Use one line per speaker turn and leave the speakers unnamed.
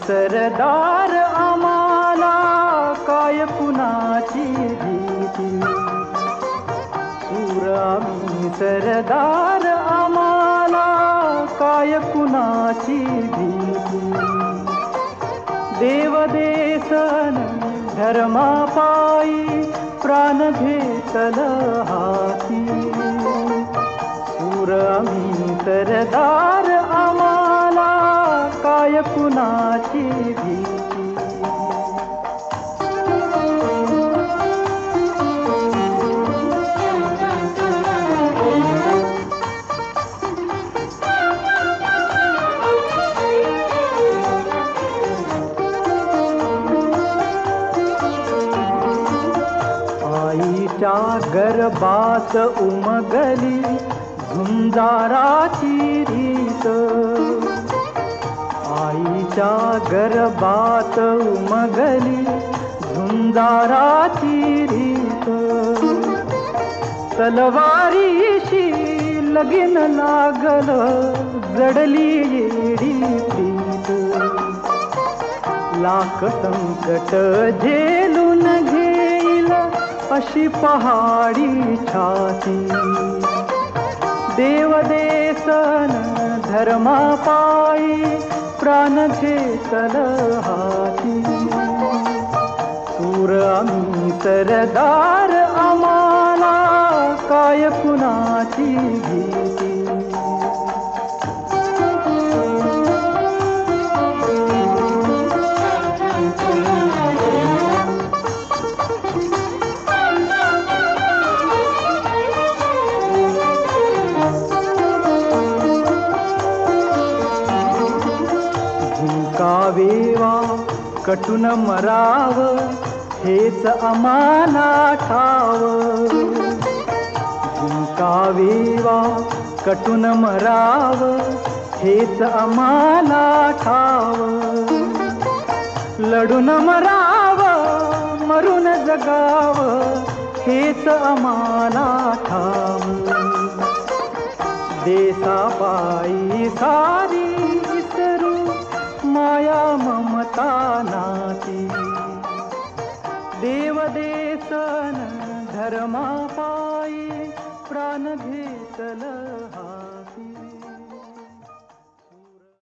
सरदार आम्हाला काय कुणाची भीती, शूर आम्ही सरदार आम्हाला काय कुणाची भीती. देवदेसन धर्मापायी प्राण घेतल हाती, शूर आम्ही सरदार आम्हाला काय कुणाची भीती. आईच्या गर्भात उमगली झुंजाराची रीत, आईच्या गर्भात उमगली झुंजाराची रीत. तलवारीशी लगीन लागल जडली येडी प्रीत, लाख संकट झेलून घेईल अशी पहाडी छाती. देवदेसन धर्मापायी प्राण घेतल हाती, शूर आम्ही सरदार आम्हाला काय कुणाची भीती. झुंकावेवा कटून मराव हेच आम्हाला ठाव, झुंकावेवा कटून मराव हेच आम्हाला ठाव. लढून मराव मरून जगाव हेच आम्हाला ठाव. देशापायी सारी विसरू माया ममता नाती, देवदेसन धर्मापायी प्राण घेतल हा.